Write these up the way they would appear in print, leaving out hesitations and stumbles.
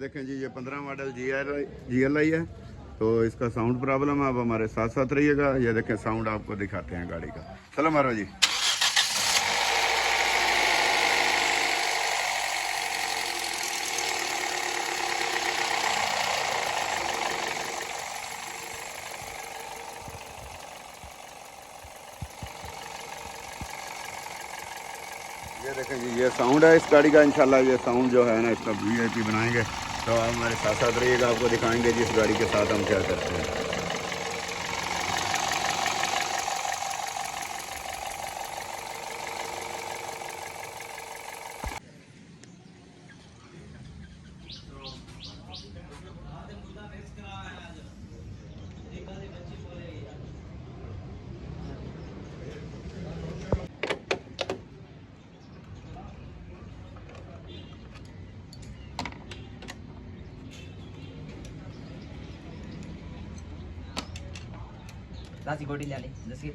देखें जी, ये 15 model GLI है। तो इसका साउंड प्रॉब्लम है, आप हमारे साथ साथ रहिएगा। ये देखें साउंड आपको दिखाते हैं गाड़ी का। चलो मारो जी। ये देखें जी, ये साउंड है इस गाड़ी का। इंशाल्लाह ये साउंड जो है ना, इसका VIP बनाएंगे। तो आप हमारे साथ साथ रहिएगा, आपको दिखाएंगे जी इस गाड़ी के साथ हम क्या करते हैं। लासी गोटी ले ले जैसे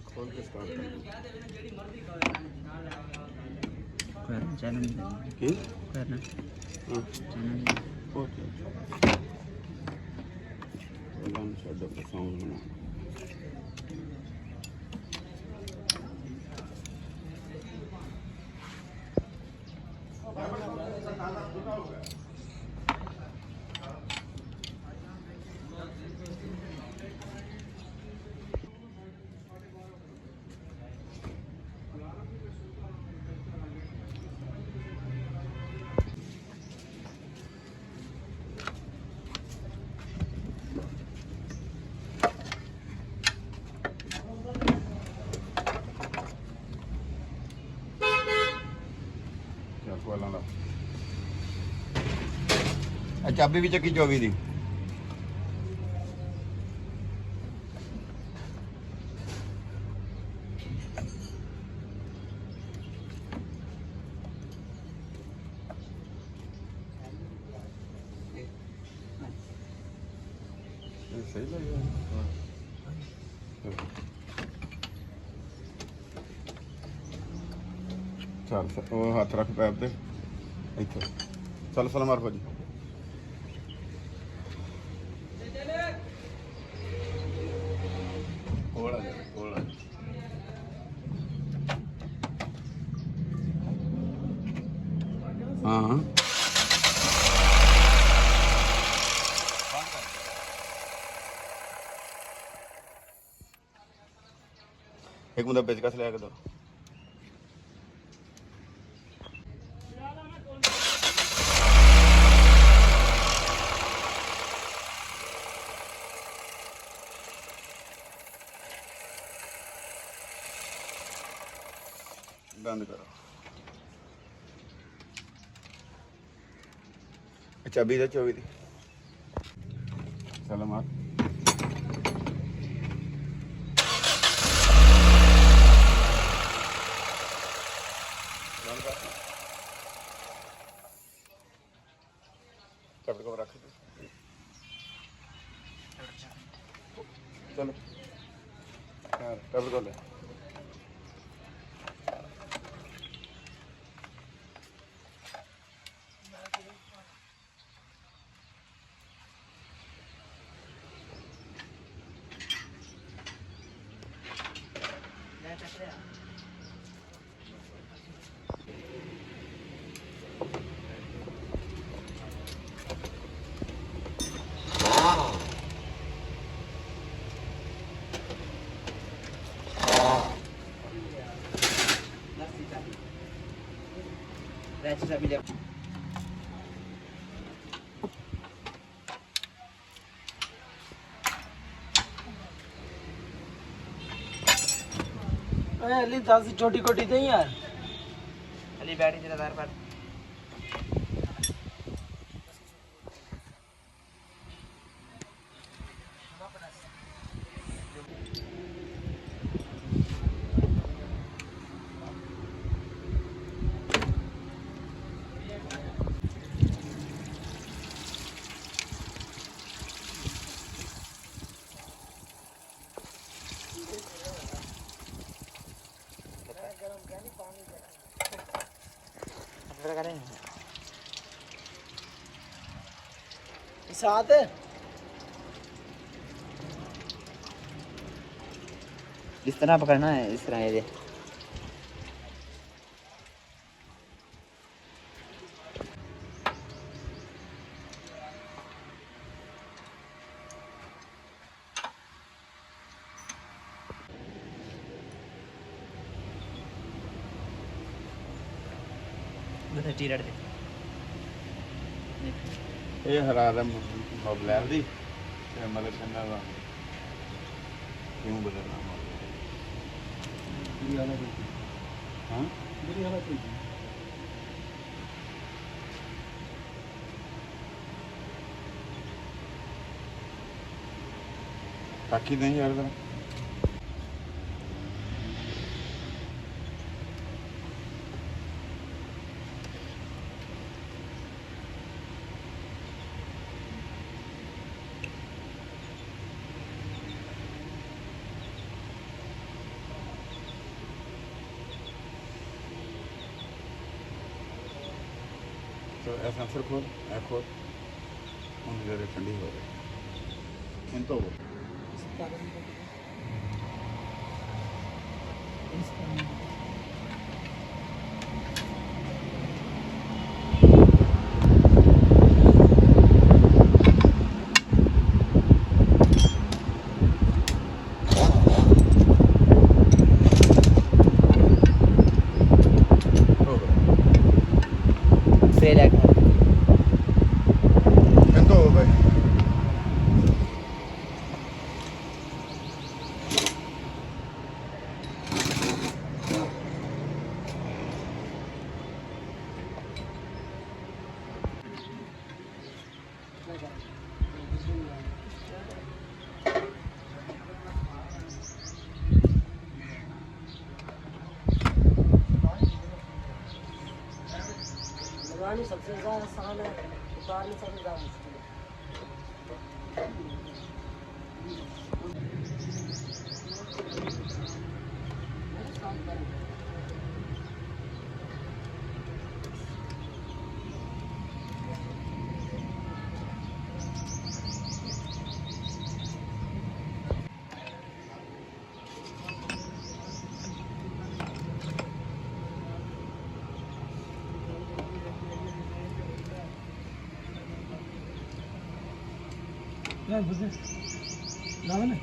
खोल के स्टार्ट कर चैनल की करना चैनल ओके। साउंड बना चाबी भी चक्की 24 दी। सही लगे चल वो हाथ रख पैर पे इतने। चल सल मार भाजी। हाँ एक मुद्दा पेचकस ले आके दो। बंद करो। चाबी दे 24 दी। चलो मार चाबी को रख दो। चलो चाबी को ले। चाबी ले अली 10 छोटी कोटी दे यार। अली बैटरी तेरा आधार पर करें साथ इस तरह पकड़ना है, इस तरह ये दे। टीरड़ दे ਇਹ ਹਰਾ ਦਾ ਮੋਬਲਰ ਦੀ ਤੇ ਮਤਲਬ ਕਹਿੰਦਾ ਵਾ ਕਿਉਂ ਬਦਲਣਾ ਹਾਂ ਮੇਰੀ ਹਾਲਤ ਹੋਈ ਤਾਕੀ ਨਹੀਂ ਯਾਰ ਦਾ तो ऐसा फिर खोल खोल उन ज़्यादा ठंडी हो गई इन तो वो लगानी सबसे ज़्यादा आसान है, उतारने सबसे ज़्यादा मुश्किल है। Ya güzel. Ne var ne?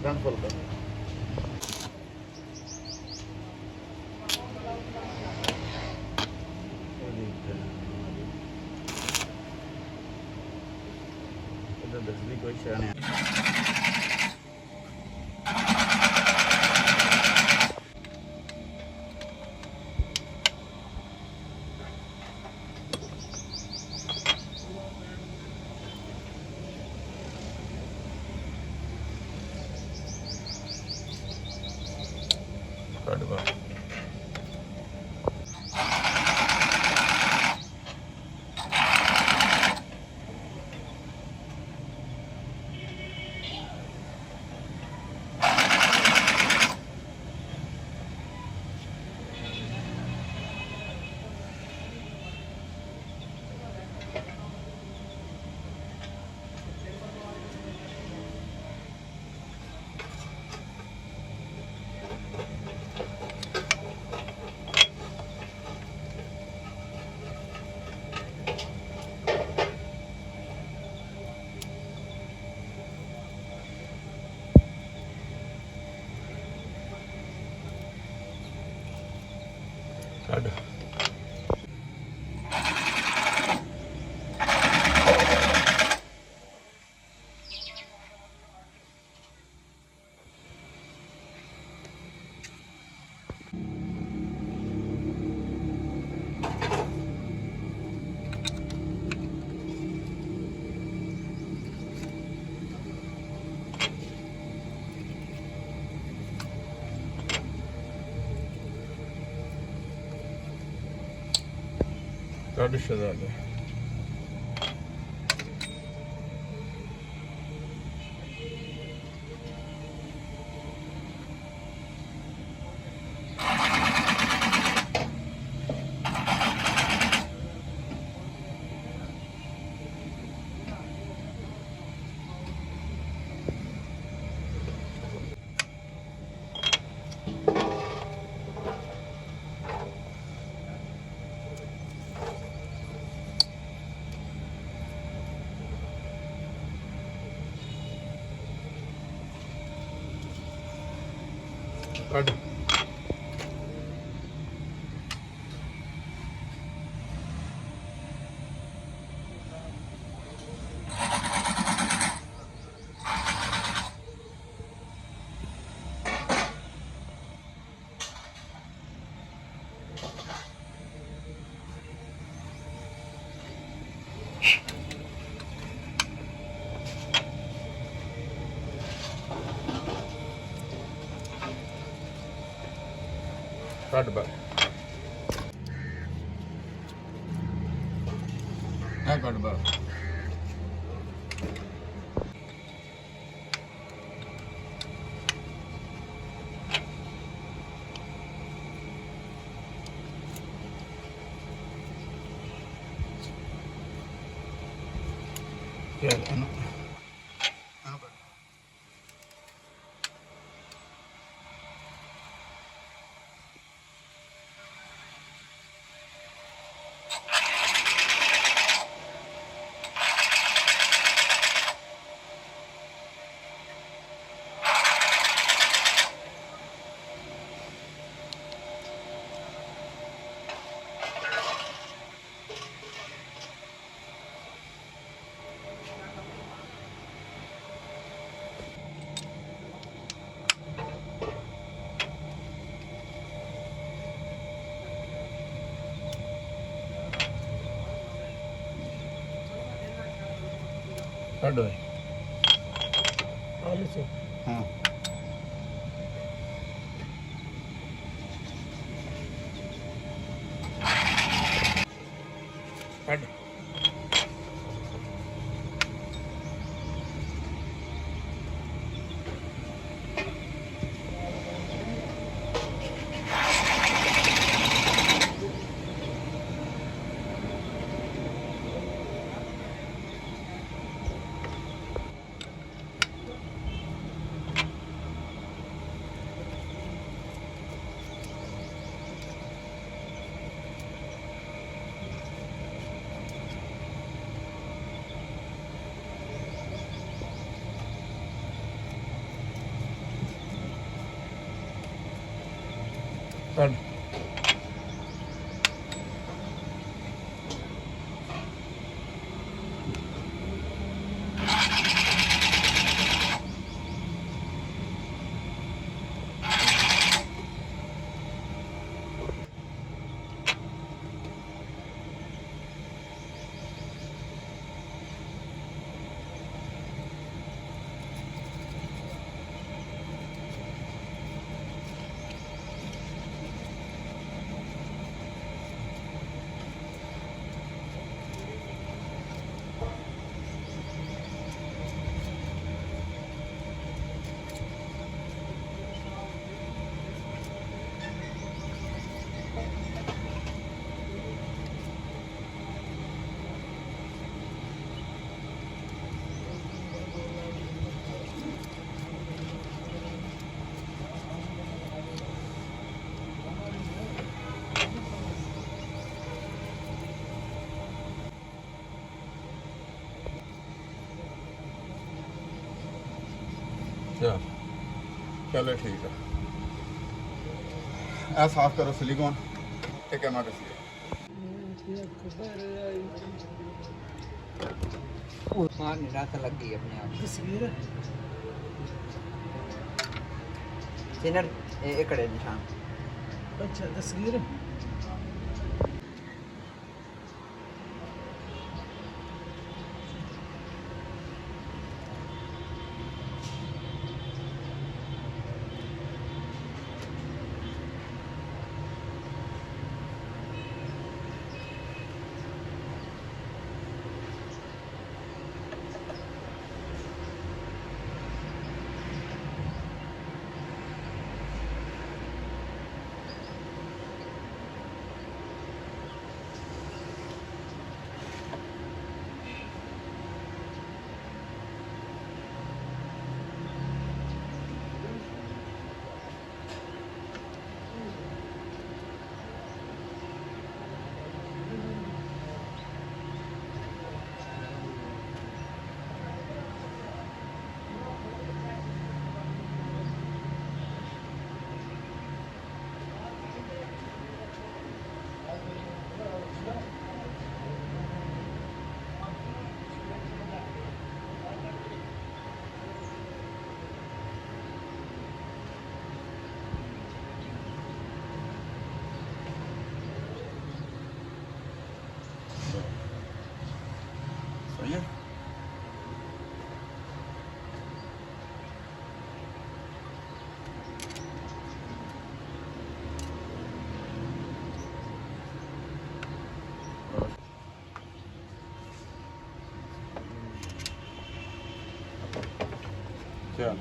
Run full कर इधर दसवीं कोई शरण है ਕੱਢ ਕੱਢ ਸ਼ਹਿਜ਼ਾਦੇ ਕੱਢ ਕੱਢ ਬਾਹਰ ਇਹ ਕੱਢ ਬਾਹਰ ਚੱਲ ਇਹਨੂੰ ਕੱਢ ਕੱਢ ਓਏ आलू से ਹਾਂ ਕੱਢ ਕੱਢ चलो ठीक है। साफ करो सिलिकॉन। ठीक है मार सी मारने रात लग गई अपने आप तस्वीर सिनर एकड़े निशान अच्छा तस्वीर सही है चल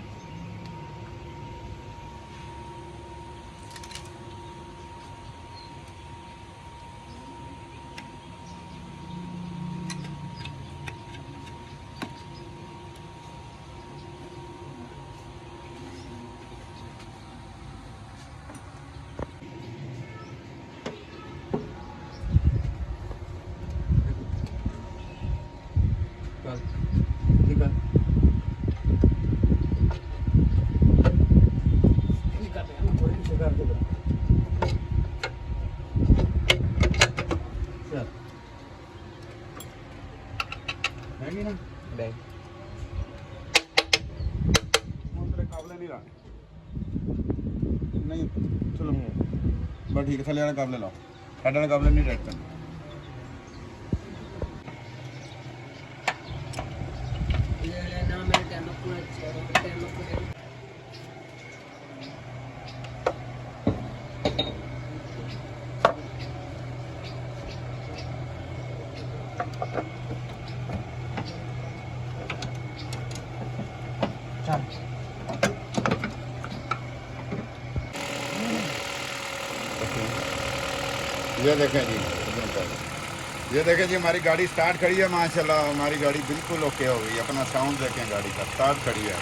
बैग नहीं चलो बस ठीक है थले वाला काबले लाओ हेड वाला काबले नहीं रेड करना ये ना मेरे टाइम पूरा टाइम पूरा ये देखें जी ये देखें जी हमारी गाड़ी स्टार्ट खड़ी है माशाल्लाह हमारी गाड़ी बिल्कुल ओके हो गई अपना साउंड देखें गाड़ी का स्टार्ट खड़ी है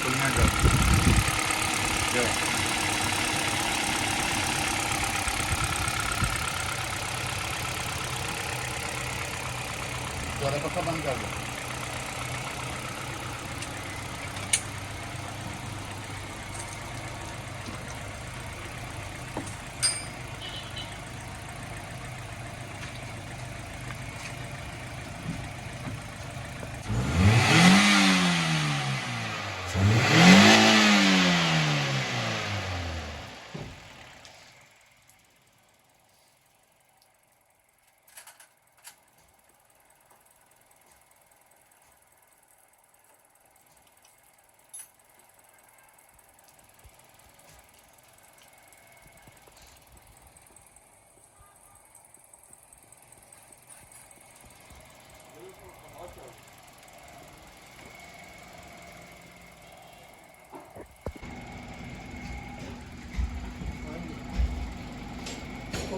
खुलने का थोड़ा पक्का बंद कर दो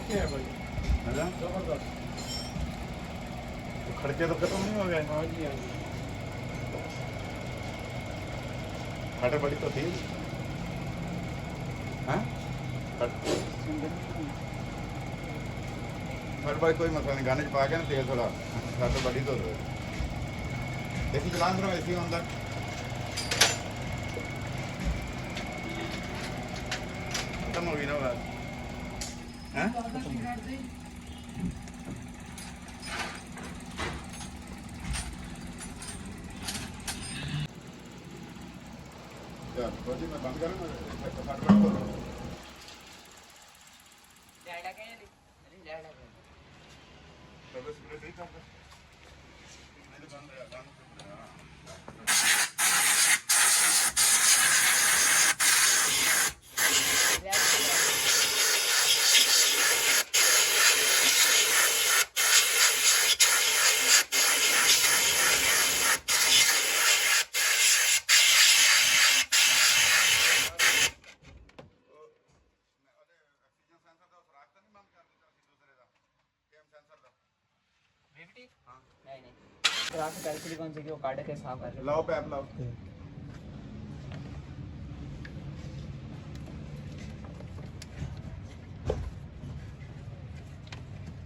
ओके है भाई है ना जबरदस्त तो खर्चे तो खत्म नहीं हो गए हाँ जी हाँ जी खटे बड़ी तो थी हाँ खट भाई कोई मसला नहीं गाने च पा के ना तेल थोड़ा खट बड़ी तो देखी चलान थोड़ा ऐसी अंदर खत्म हो गई ना बात हैं चल बाजी मैं बंद करूँ फटाफट बोलो सर्विस ब्रेक नहीं करता नहीं तो बंद है कौन से कि वो काटे के साफ कर लाओ पैप लाओ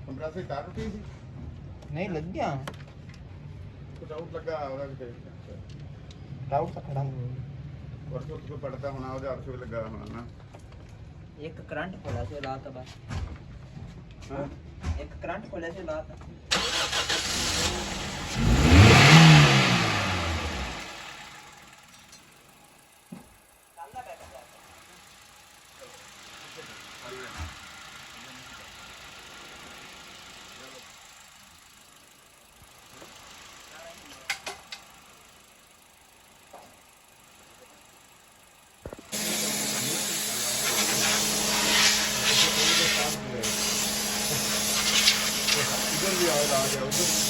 कंप्रेसर तार टूटी थी नहीं लग गया कुछ आउट लगा ਉਹਦਾ ਕਿਤੇ डाउट तो खड़ा और तो उसको पड़ता होना ਉਹਦੇ ਹੱਥ ਵੀ ਲੱਗਾ ਹੋਣਾ ਨਾ एक करंट खोला से लाता बस ਹਾਂ एक करंट खोले से लाता इधर भी ऑयल आ गया उधर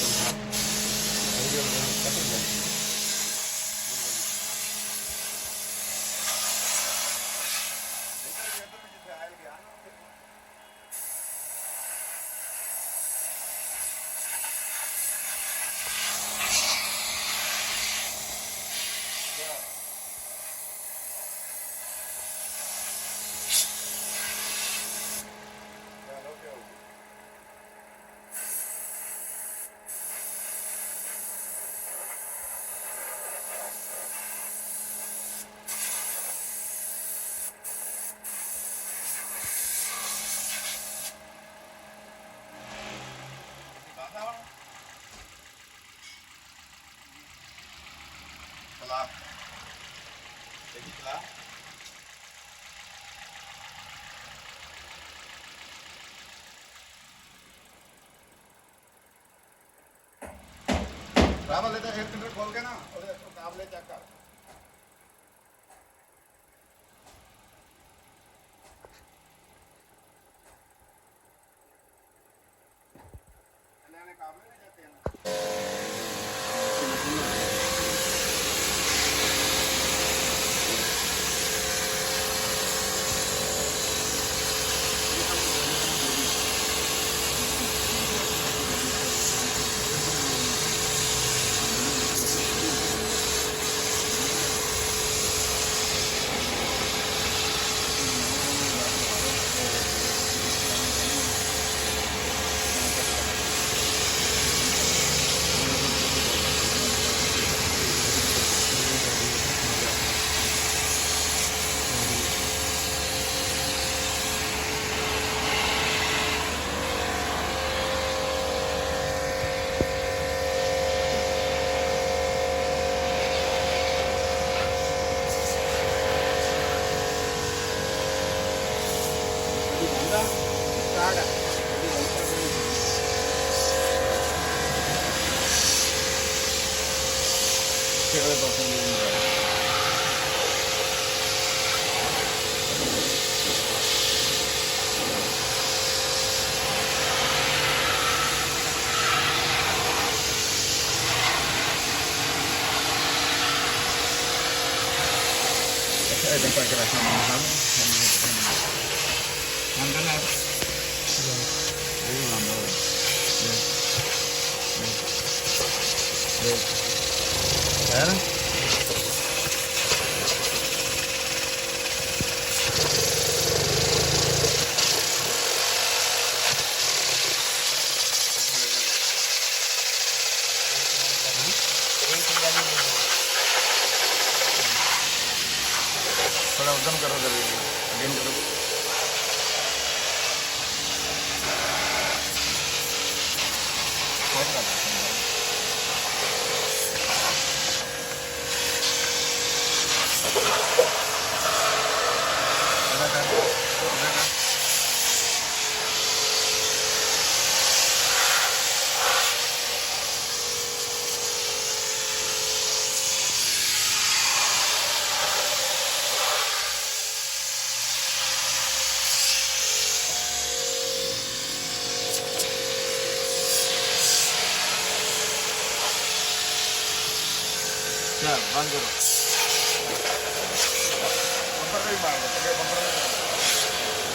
चला देखी चला रावल लेता एयर फिल्टर खोल के ना और काबले चेक कर काबले नहीं जाते हैं Tempat kita sama-sama. Nanggal apa? Nanggal. Ya. थोड़ा उधम करो जरूर अगेन करो चल बंद करो बम्पर पे ही मार दो, पकड़ बम्पर पे मार दो।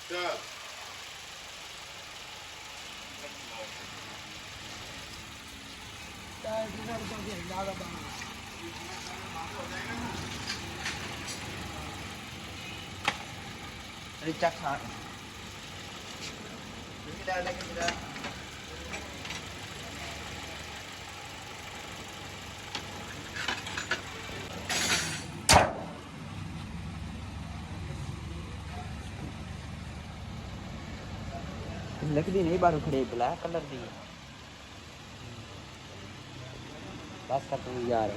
चल अरे चक हाँ डाल के डाल लकड़ी नहीं बारू खड़े ब्लैक कलर दी बस कर तू यार